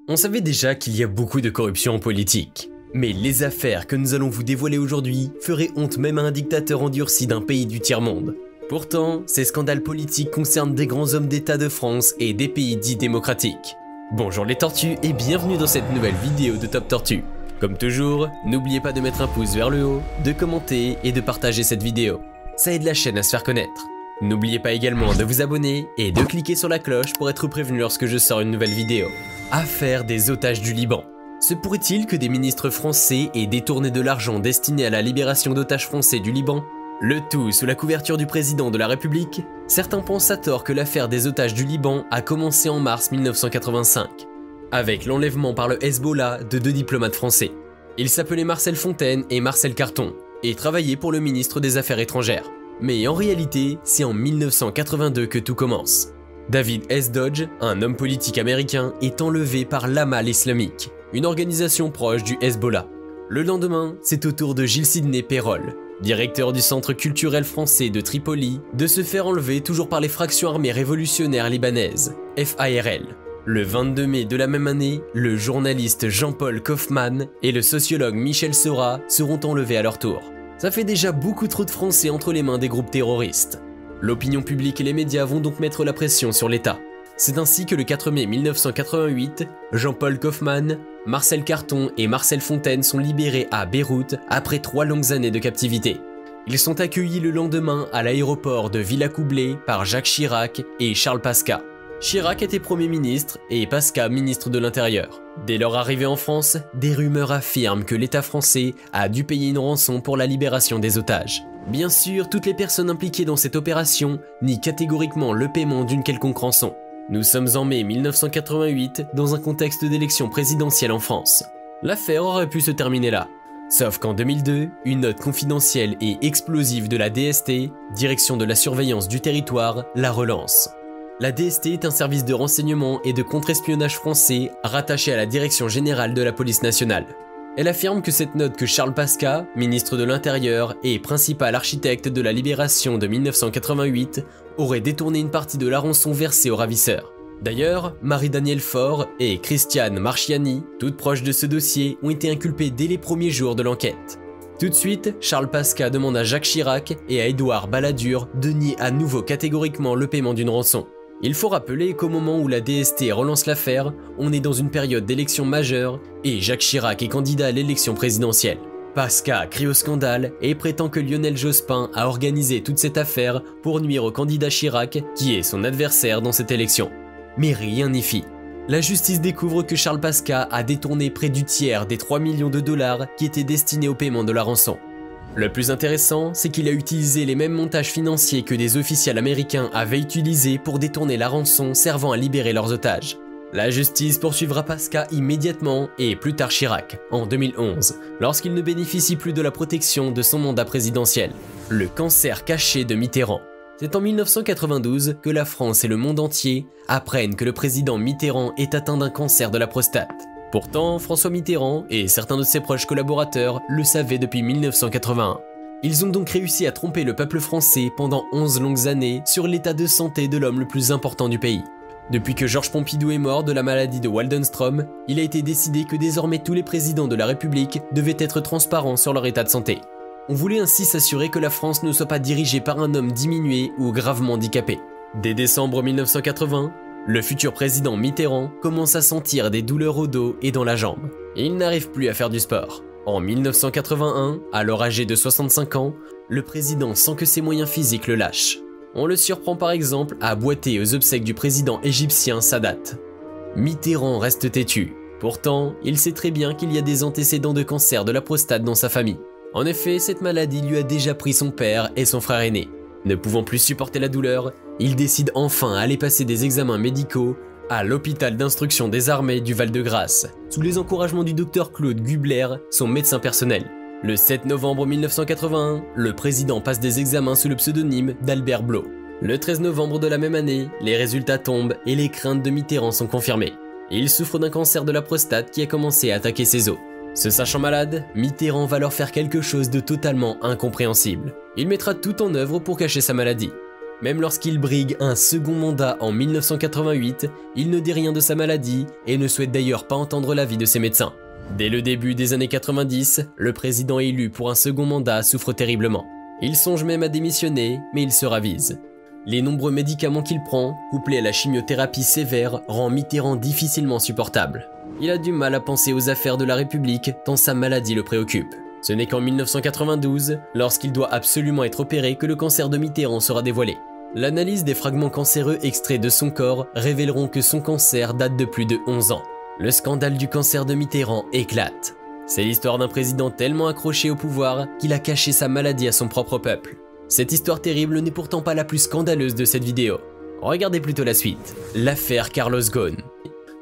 On savait déjà qu'il y a beaucoup de corruption en politique. Mais les affaires que nous allons vous dévoiler aujourd'hui feraient honte même à un dictateur endurci d'un pays du tiers-monde. Pourtant, ces scandales politiques concernent des grands hommes d'État de France et des pays dits démocratiques. Bonjour les tortues et bienvenue dans cette nouvelle vidéo de Top Tortue. Comme toujours, n'oubliez pas de mettre un pouce vers le haut, de commenter et de partager cette vidéo. Ça aide la chaîne à se faire connaître. N'oubliez pas également de vous abonner et de cliquer sur la cloche pour être prévenu lorsque je sors une nouvelle vidéo. Affaire des otages du Liban. Se pourrait-il que des ministres français aient détourné de l'argent destiné à la libération d'otages français du Liban? Le tout sous la couverture du président de la République? Certains pensent à tort que l'affaire des otages du Liban a commencé en mars 1985, avec l'enlèvement par le Hezbollah de deux diplomates français. Ils s'appelaient Marcel Fontaine et Marcel Carton, et travaillaient pour le ministre des Affaires étrangères. Mais en réalité, c'est en 1982 que tout commence. David S. Dodge, un homme politique américain, est enlevé par l'Amal islamique, une organisation proche du Hezbollah. Le lendemain, c'est au tour de Gilles Sidney Pérolle, directeur du Centre culturel français de Tripoli, de se faire enlever toujours par les fractions armées révolutionnaires libanaises, FARL. Le 22 mai de la même année, le journaliste Jean-Paul Kaufmann et le sociologue Michel Seurat seront enlevés à leur tour. Ça fait déjà beaucoup trop de Français entre les mains des groupes terroristes. L'opinion publique et les médias vont donc mettre la pression sur l'État. C'est ainsi que le 4 mai 1988, Jean-Paul Kaufmann, Marcel Carton et Marcel Fontaine sont libérés à Beyrouth après 3 longues années de captivité. Ils sont accueillis le lendemain à l'aéroport de Villacoublay par Jacques Chirac et Charles Pasqua. Chirac était Premier ministre et Pasqua ministre de l'Intérieur. Dès leur arrivée en France, des rumeurs affirment que l'État français a dû payer une rançon pour la libération des otages. Bien sûr, toutes les personnes impliquées dans cette opération nient catégoriquement le paiement d'une quelconque rançon. Nous sommes en mai 1988 dans un contexte d'élection présidentielle en France. L'affaire aurait pu se terminer là. Sauf qu'en 2002, une note confidentielle et explosive de la DST, Direction de la surveillance du territoire, la relance. La DST est un service de renseignement et de contre-espionnage français rattaché à la Direction générale de la police nationale. Elle affirme que cette note que Charles Pasqua, ministre de l'Intérieur et principal architecte de la libération de 1988, aurait détourné une partie de la rançon versée aux ravisseurs. D'ailleurs, Marie-Danielle Faure et Christiane Marchiani, toutes proches de ce dossier, ont été inculpées dès les premiers jours de l'enquête. Tout de suite, Charles Pasqua demande à Jacques Chirac et à Édouard Balladur de nier à nouveau catégoriquement le paiement d'une rançon. Il faut rappeler qu'au moment où la DST relance l'affaire, on est dans une période d'élection majeure et Jacques Chirac est candidat à l'élection présidentielle. Pasqua crie au scandale et prétend que Lionel Jospin a organisé toute cette affaire pour nuire au candidat Chirac qui est son adversaire dans cette élection. Mais rien n'y fit. La justice découvre que Charles Pasqua a détourné près du tiers des 3 millions de dollars qui étaient destinés au paiement de la rançon. Le plus intéressant, c'est qu'il a utilisé les mêmes montages financiers que des officiels américains avaient utilisés pour détourner la rançon servant à libérer leurs otages. La justice poursuivra Pasqua immédiatement et plus tard Chirac, en 2011, lorsqu'il ne bénéficie plus de la protection de son mandat présidentiel. Le cancer caché de Mitterrand. C'est en 1992 que la France et le monde entier apprennent que le président Mitterrand est atteint d'un cancer de la prostate. Pourtant, François Mitterrand et certains de ses proches collaborateurs le savaient depuis 1981. Ils ont donc réussi à tromper le peuple français pendant 11 longues années sur l'état de santé de l'homme le plus important du pays. Depuis que Georges Pompidou est mort de la maladie de Waldenstrom, il a été décidé que désormais tous les présidents de la République devaient être transparents sur leur état de santé. On voulait ainsi s'assurer que la France ne soit pas dirigée par un homme diminué ou gravement handicapé. Dès décembre 1980, le futur président Mitterrand commence à sentir des douleurs au dos et dans la jambe. Et il n'arrive plus à faire du sport. En 1981, alors âgé de 65 ans, le président sent que ses moyens physiques le lâchent. On le surprend par exemple à boiter aux obsèques du président égyptien Sadat. Mitterrand reste têtu. Pourtant, il sait très bien qu'il y a des antécédents de cancer de la prostate dans sa famille. En effet, cette maladie lui a déjà pris son père et son frère aîné. Ne pouvant plus supporter la douleur, il décide enfin à aller passer des examens médicaux à l'hôpital d'instruction des armées du Val-de-Grâce, sous les encouragements du docteur Claude Gubler, son médecin personnel. Le 7 novembre 1981, le président passe des examens sous le pseudonyme d'Albert Blot. Le 13 novembre de la même année, les résultats tombent et les craintes de Mitterrand sont confirmées. Il souffre d'un cancer de la prostate qui a commencé à attaquer ses os. Se sachant malade, Mitterrand va leur faire quelque chose de totalement incompréhensible. Il mettra tout en œuvre pour cacher sa maladie. Même lorsqu'il brigue un second mandat en 1988, il ne dit rien de sa maladie et ne souhaite d'ailleurs pas entendre l'avis de ses médecins. Dès le début des années 90, le président élu pour un second mandat souffre terriblement. Il songe même à démissionner, mais il se ravise. Les nombreux médicaments qu'il prend, couplés à la chimiothérapie sévère, rend Mitterrand difficilement supportable. Il a du mal à penser aux affaires de la République tant sa maladie le préoccupe. Ce n'est qu'en 1992, lorsqu'il doit absolument être opéré, que le cancer de Mitterrand sera dévoilé. L'analyse des fragments cancéreux extraits de son corps révéleront que son cancer date de plus de 11 ans. Le scandale du cancer de Mitterrand éclate. C'est l'histoire d'un président tellement accroché au pouvoir qu'il a caché sa maladie à son propre peuple. Cette histoire terrible n'est pourtant pas la plus scandaleuse de cette vidéo. Regardez plutôt la suite, l'affaire Carlos Ghosn.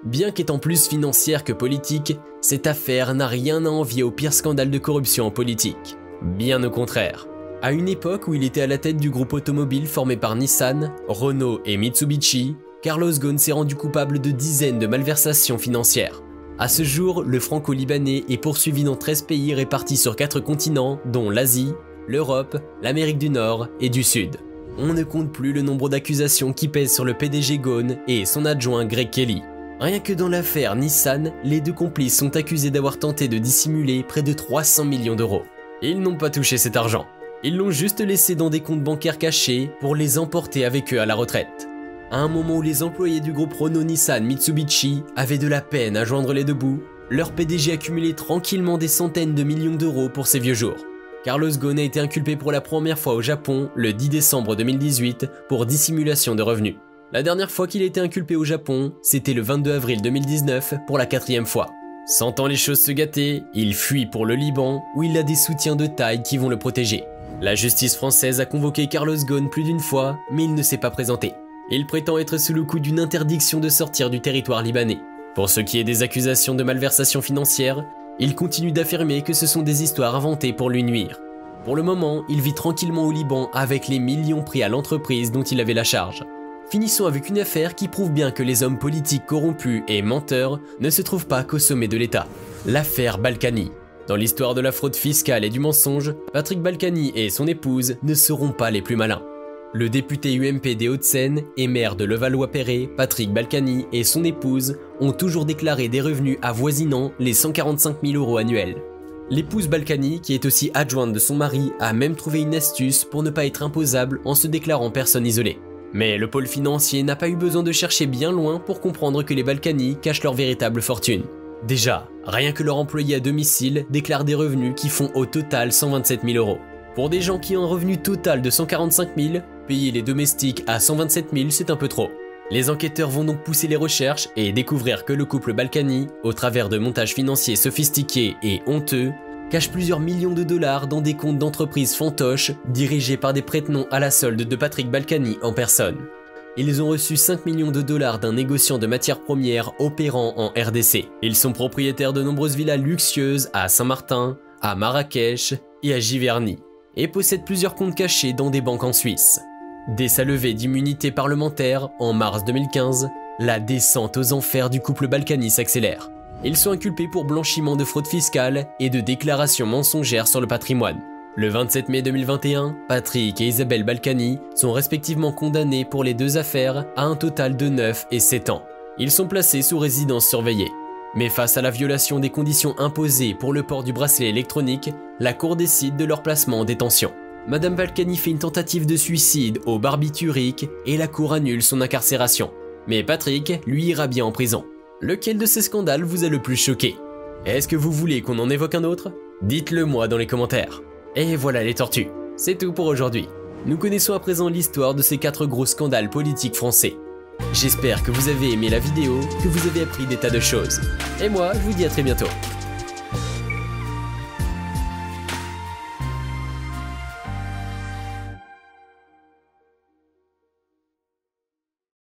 Bien qu'étant plus financière que politique, cette affaire n'a rien à envier au pire scandale de corruption en politique. Bien au contraire. À une époque où il était à la tête du groupe automobile formé par Nissan, Renault et Mitsubishi, Carlos Ghosn s'est rendu coupable de dizaines de malversations financières. À ce jour, le franco-libanais est poursuivi dans 13 pays répartis sur 4 continents, dont l'Asie, l'Europe, l'Amérique du Nord et du Sud. On ne compte plus le nombre d'accusations qui pèsent sur le PDG Ghosn et son adjoint Greg Kelly. Rien que dans l'affaire Nissan, les deux complices sont accusés d'avoir tenté de dissimuler près de 300 millions d'euros. Ils n'ont pas touché cet argent. Ils l'ont juste laissé dans des comptes bancaires cachés pour les emporter avec eux à la retraite. À un moment où les employés du groupe Renault-Nissan-Mitsubishi avaient de la peine à joindre les deux bouts, leur PDG accumulait tranquillement des centaines de millions d'euros pour ses vieux jours. Carlos Ghosn a été inculpé pour la première fois au Japon le 10 décembre 2018 pour dissimulation de revenus. La dernière fois qu'il a été inculpé au Japon, c'était le 22 avril 2019 pour la 4e fois. Sentant les choses se gâter, il fuit pour le Liban où il a des soutiens de taille qui vont le protéger. La justice française a convoqué Carlos Ghosn plus d'une fois, mais il ne s'est pas présenté. Il prétend être sous le coup d'une interdiction de sortir du territoire libanais. Pour ce qui est des accusations de malversation financière, il continue d'affirmer que ce sont des histoires inventées pour lui nuire. Pour le moment, il vit tranquillement au Liban avec les millions pris à l'entreprise dont il avait la charge. Finissons avec une affaire qui prouve bien que les hommes politiques corrompus et menteurs ne se trouvent pas qu'au sommet de l'État. L'affaire Balkany. Dans l'histoire de la fraude fiscale et du mensonge, Patrick Balkany et son épouse ne seront pas les plus malins. Le député UMP des Hauts-de-Seine et maire de Levallois-Perret, Patrick Balkany et son épouse ont toujours déclaré des revenus avoisinant les 145 000 € annuels. L'épouse Balkany, qui est aussi adjointe de son mari, a même trouvé une astuce pour ne pas être imposable en se déclarant personne isolée. Mais le pôle financier n'a pas eu besoin de chercher bien loin pour comprendre que les Balkany cachent leur véritable fortune. Déjà, rien que leur employé à domicile déclare des revenus qui font au total 127 000 €. Pour des gens qui ont un revenu total de 145 000, payer les domestiques à 127 000, c'est un peu trop. Les enquêteurs vont donc pousser les recherches et découvrir que le couple Balkany, au travers de montages financiers sophistiqués et honteux, cache plusieurs millions de dollars dans des comptes d'entreprises fantoches dirigés par des prête-noms à la solde de Patrick Balkany en personne. Ils ont reçu 5 millions de dollars d'un négociant de matières premières opérant en RDC. Ils sont propriétaires de nombreuses villas luxueuses à Saint-Martin, à Marrakech et à Giverny, et possèdent plusieurs comptes cachés dans des banques en Suisse. Dès sa levée d'immunité parlementaire en mars 2015, la descente aux enfers du couple Balkany s'accélère. Ils sont inculpés pour blanchiment de fraude fiscale et de déclarations mensongères sur le patrimoine. Le 27 mai 2021, Patrick et Isabelle Balkany sont respectivement condamnés pour les deux affaires à un total de 9 et 7 ans. Ils sont placés sous résidence surveillée. Mais face à la violation des conditions imposées pour le port du bracelet électronique, la cour décide de leur placement en détention. Madame Balkany fait une tentative de suicide au barbiturique et la cour annule son incarcération. Mais Patrick, lui, ira bien en prison. Lequel de ces scandales vous a le plus choqué? Est-ce que vous voulez qu'on en évoque un autre? Dites-le moi dans les commentaires. Et voilà les tortues, c'est tout pour aujourd'hui. Nous connaissons à présent l'histoire de ces 4 gros scandales politiques français. J'espère que vous avez aimé la vidéo, que vous avez appris des tas de choses. Et moi, je vous dis à très bientôt.